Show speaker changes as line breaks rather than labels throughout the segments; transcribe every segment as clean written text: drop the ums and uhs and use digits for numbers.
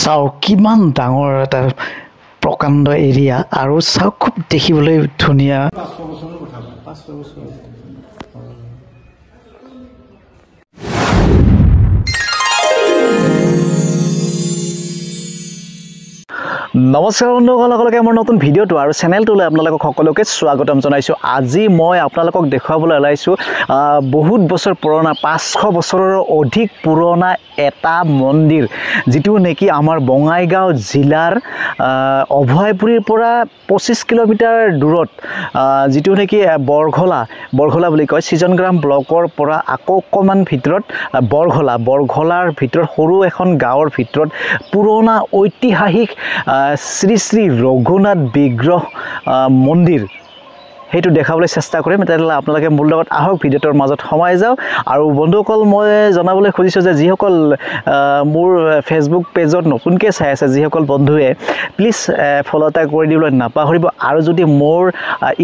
চাওক কিমান ডাঙৰ এটা প্ৰকাণ্ড এৰিয়া আৰু চাওক খুব দেখিবলৈ ধুনীয়া
500 বছৰৰ কথা 500 বছৰ
নমস্কাৰ বন্ধুসকলকে মোৰ নতুন ভিডিঅ'টো আৰু চেনেলটোলৈ আপোনালোকক সকলোকে স্বাগতম জনাইছোঁ। আজি মই আপোনালোকক দেখুৱাবলৈ ওলাইছোঁ বহুত বছৰ পুৰণা 500 বছৰৰ অধিক পুৰণা এটা মন্দিৰ, যিটো নেকি আমাৰ বঙাইগাঁও জিলাৰ অভয়পুৰীৰ পৰা 25 কিলোমিটাৰ দূৰত, যিটো নেকি বৰঘলা বুলি কয়। সিজনগ্ৰাম ব্লকৰ পৰা আকৌ অকণমান ভিতৰত বৰঘলাৰ ভিতৰত সৰু এখন গাঁৱৰ ভিতৰত পুৰণা ঐতিহাসিক শ্ৰী শ্ৰী ৰঘুনাথ বিগ্ৰহ মন্দিৰ, সেইটো দেখাবলৈ চেষ্টা কৰিম। তেতিয়াহ'লে আপোনালোকে মোৰ লগত আহক, ভিডিঅ'টোৰ মাজত সোমাই যাওক। আৰু বন্ধুসকল, মই জনাবলৈ খুজিছোঁ যে যিসকল মোৰ ফেচবুক পেজত নতুনকৈ চাই আছে, যিসকল বন্ধুৱে প্লিজ ফ'ল' এটা কৰি দিবলৈ নাপাহৰিব। আৰু যদি মোৰ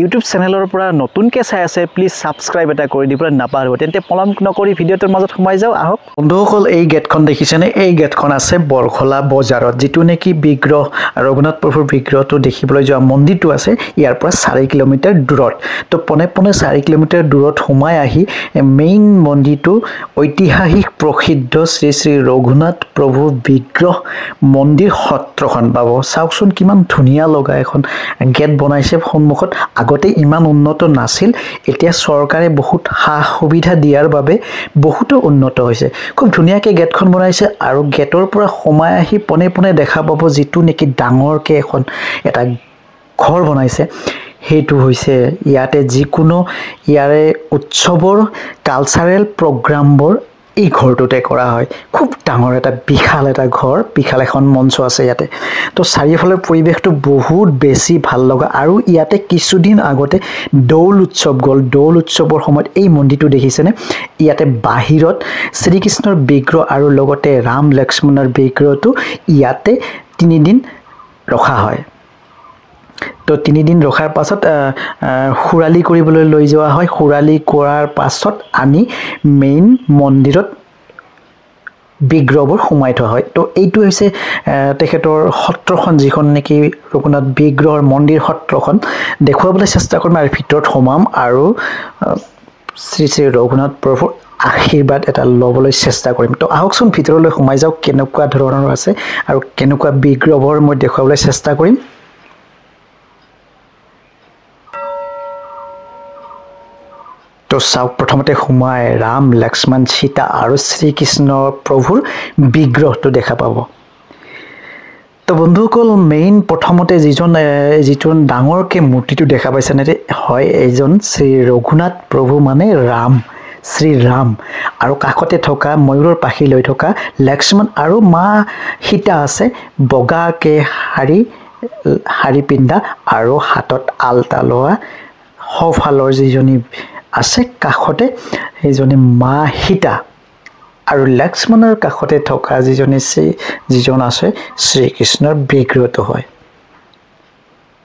ইউটিউব চেনেলৰ পৰা নতুনকৈ চাই আছে, প্লিজ ছাবস্ক্ৰাইব এটা কৰি দিবলৈ নাপাহৰিব। তেন্তে পলম নকৰি ভিডিঅ'টোৰ মাজত সোমাই যাওক, আহক। বন্ধুসকল, এই গেটখন দেখিছেনে? এই গেটখন আছে বৰঘলা বজাৰত, যিটো নেকি বিগ্ৰহ ৰঘুনাথ প্ৰভুৰ বিগ্ৰহটো দেখিবলৈ যোৱা মন্দিৰটো আছে ইয়াৰ পৰা 4 কিলোমিটাৰ দূৰত। তো পোনে 4 কিলোমিটাৰ দূৰত সোমাই আহি মেইন মন্দিৰটো ঐতিহাসিক প্ৰসিদ্ধ শ্ৰী শ্ৰী ৰঘুনাথ প্ৰভুৰ বিগ্ৰহ মন্দিৰ সত্ৰখন পাব। চাওকচোন কিমান ধুনীয়া লগা এখন গেট বনাইছে সন্মুখত। আগতে ইমান উন্নত নাছিল, এতিয়া চৰকাৰে বহুত সা সুবিধা দিয়াৰ বাবে বহুতো উন্নত হৈছে। খুব ধুনীয়াকৈ গেটখন বনাইছে আৰু গেটৰ পৰা সোমাই আহি পোনে দেখা পাব যিটো নেকি ডাঙৰকৈ এটা ঘৰ বনাইছে। সেইটো হৈছে ইয়াতে যিকোনো ইয়াৰে উৎসৱৰ কালচাৰেল প্ৰগ্ৰামবোৰ এই ঘৰটোতে কৰা হয়। খুব ডাঙৰ এটা বিশাল এটা ঘৰ, বিশাল এখন মঞ্চ আছে ইয়াতে। তো চাৰিওফালৰ পৰিৱেশটো বহুত বেছি ভাল লগা। আৰু ইয়াতে কিছুদিন আগতে দৌল উৎসৱ গ'ল। দৌল উৎসৱৰ সময়ত এই মন্দিৰটো দেখিছেনে? ইয়াতে বাহিৰত শ্ৰীকৃষ্ণৰ বিগ্ৰহ আৰু লগতে ৰাম লক্ষ্মণৰ বিগ্ৰহটো ইয়াতে 3 দিন ৰখা হয়। তো 3 দিন ৰখাৰ পাছত খুৰালি কৰিবলৈ লৈ যোৱা হয়। খুৰালি কৰাৰ পাছত আনি মেইন মন্দিৰত বিগ্ৰহবোৰ সোমাই থোৱা হয়। তো এইটো হৈছে তেখেতৰ সত্ৰখন, যিখন নেকি ৰঘুনাথ বিগ্ৰহৰ মন্দিৰ সত্ৰখন দেখুৱাবলৈ চেষ্টা কৰিম আৰু ভিতৰত সোমাম আৰু শ্ৰী শ্ৰী ৰঘুনাথ প্ৰভুৰ আশীৰ্বাদ এটা ল'বলৈ চেষ্টা কৰিম। তো আহকচোন ভিতৰলৈ সোমাই যাওক, কেনেকুৱা ধৰণৰ আছে আৰু কেনেকুৱা বিগ্ৰহবোৰ মই দেখুৱাবলৈ চেষ্টা কৰিম। তো চাওক, প্ৰথমতে সোমাই ৰাম লক্ষ্মণ সীতা আৰু শ্ৰীকৃষ্ণ প্ৰভুৰ বিগ্ৰহটো দেখা পাব। তো বন্ধুসকল, মেইন প্ৰথমতে যিটো ডাঙৰকৈ মূৰ্তিটো দেখা পাইছেনে, হয় এইজন শ্ৰী ৰঘুনাথ প্ৰভু, মানে ৰাম, শ্ৰীৰাম। আৰু কাষতে থকা ময়ূৰৰ পাখি লৈ থকা লক্ষ্মণ আৰু মা সীতা আছে, বগাকৈ শাৰী পিন্ধা আৰু হাতত আলতা লোৱা। সোঁফালৰ যিজনী আছে কাষতে সেইজনী মা সীতা, আৰু লক্ষ্মণৰ কাষতে থকা যিজন আছে শ্ৰীকৃষ্ণৰ বিগ্ৰহটো হয়।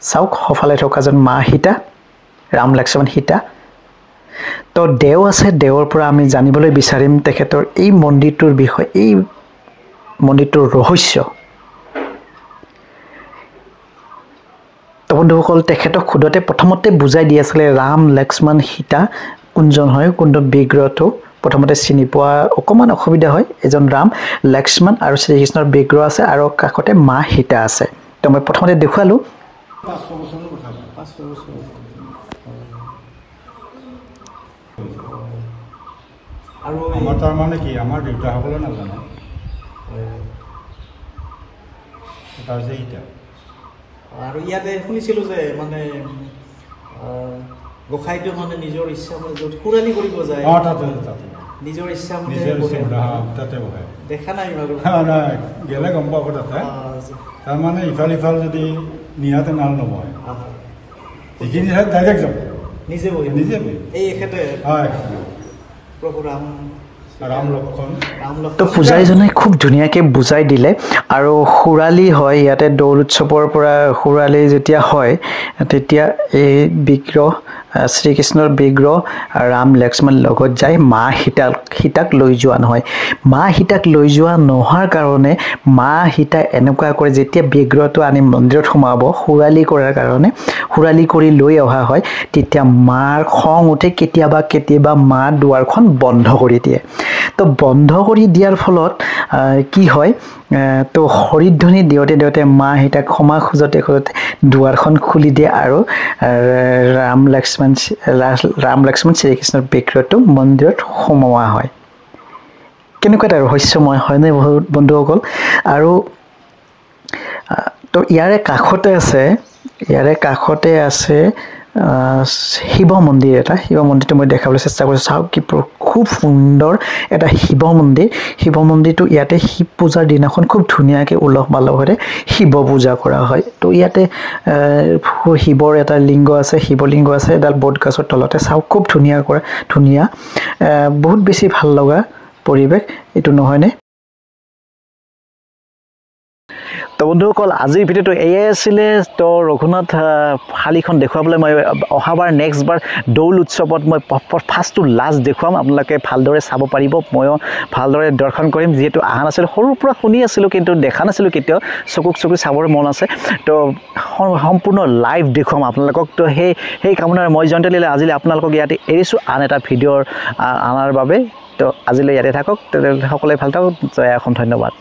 চাওক, সোঁফালে থকাজন মা সীতা, ৰাম লক্ষ্মণ সীতা। তো দেও আছে, দেওৰ পৰা আমি জানিবলৈ বিচাৰিম তেখেতৰ এই মন্দিৰটোৰ বিষয়ে, এই মন্দিৰটোৰ ৰহস্য। বন্ধুসকল, তেখেতক সোধোতে প্ৰথমতে বুজাই দি আছিলে ৰাম লক্ষ্মণ সীতা কোনজন হয়, কোনটো বিগ্ৰহটো প্ৰথমতে চিনি পোৱা অকণমান অসুবিধা হয়। এজন ৰাম লক্ষ্মণ আৰু শ্ৰীকৃষ্ণৰ বিগ্ৰহ আছে আৰু কাষতে মা সীতা আছে। তো মই প্ৰথমতে দেখুৱালোঁ
500 বছৰৰ কথা 500 বছৰ আৰু আমাৰ তাৰমানে কি, আমাৰ দেউতাসকলে নাজানে এটা হৈছে ইটা। আৰু ইয়াতে শুনিছিলোঁ যে মানে গোসাঁইটো মানে নিজৰ ইচ্ছা মানে য'ত খুৰালি কৰিব যায়, নিজৰ ইচ্ছা মতে তাতে বহে। দেখা নাই বাৰু, নাই গেলে গম পাব তাতে। তাৰমানে ইফাল যদি নিয়াতে নাল নবহে, এইখিনি ডাইৰেক্ট যাব, নিজে বহি এই এখেতে হয় প্ৰভু ৰাম লক্ষ্মণ।
তো পূজাৰীজনে খুব ধুনীয়াকৈ বুজাই দিলে। আৰু খুৰালি হয় ইয়াতে, দৌল উৎসৱৰ পৰা খুৰালি যেতিয়া হয় তেতিয়া এই বিগ্ৰহ শ্ৰীকৃষ্ণৰ বিগ্ৰহ ৰাম লক্ষ্মণ লগত যায় মা সীতাক লৈ যোৱা নহয় মা সীতাক লৈ যোৱা নোহোৱাৰ কাৰণে মা সীতা এনেকুৱা কৰে যেতিয়া বিগ্ৰহটো আনি মন্দিৰত সোমাব হুৰালি কৰাৰ কাৰণে হুৰালি কৰি লৈ অহা হয় তেতিয়া মাৰ খং উঠে কেতিয়াবা মা দুৱাৰখন বন্ধ কৰি দিয়ে তো বন্ধ কৰি দিয়াৰ ফলত কি হয় তো হৰিধ্বনি দিওঁতে মা সীতাক ক্ষমা খোজতে দুৱাৰখন খুলি দিয়ে আৰু ৰাম লক্ষ্মণ শ্ৰীকৃষ্ণৰ বিগ্ৰহটো মন্দিৰত সোমোৱা হয় কেনেকুৱা এটা ৰহস্যময় হয়নে বন্ধুসকল আৰু তো ইয়াৰে কাষতে আছে শিৱ মন্দিৰ এটা শিৱ মন্দিৰটো মই দেখাবলৈ চেষ্টা কৰিছোঁ চাওক কি খুব সুন্দৰ এটা শিৱ মন্দিৰটো ইয়াতে শিৱ পূজাৰ দিনাখন খুব ধুনীয়াকৈ উলহ মালহেৰে শিৱ পূজা কৰা হয় তো ইয়াতে শিৱৰ এটা লিংগ আছে শিৱলিংগ আছে এডাল বটগছৰ তলতে চাওক খুব ধুনীয়া বহুত বেছি ভাল লগা পৰিৱেশ এইটো নহয়নে তো বন্ধুসকল আজিৰ ভিডিঅ'টো এয়াই আছিলে তো ৰঘুনাথ শালিখন দেখুৱাবলৈ মই অহাবাৰ নেক্সটবাৰ দৌল উৎসৱত মই ফাৰ্ষ্ট টু লাষ্ট দেখুৱাম আপোনালোকে ভালদৰে চাব পাৰিব ময়ো ভালদৰে দৰ্শন কৰিম যিহেতু অহা নাছিলোঁ সৰুৰ পৰা শুনি আছিলোঁ কিন্তু দেখা নাছিলোঁ কেতিয়াও চকু চাবৰ মন আছে তো সম্পূৰ্ণ লাইভ দেখুৱাম আপোনালোকক তো সেই কামনাৰে মই জয়ন্ত লীলা আজিলৈ আপোনালোকক ইয়াতে এৰিছোঁ আন এটা ভিডিঅ'ৰ অনাৰ বাবে তো আজিলৈ ইয়াতে থাকক সকলোৱে ভাল থাকক জয় অসম ধন্যবাদ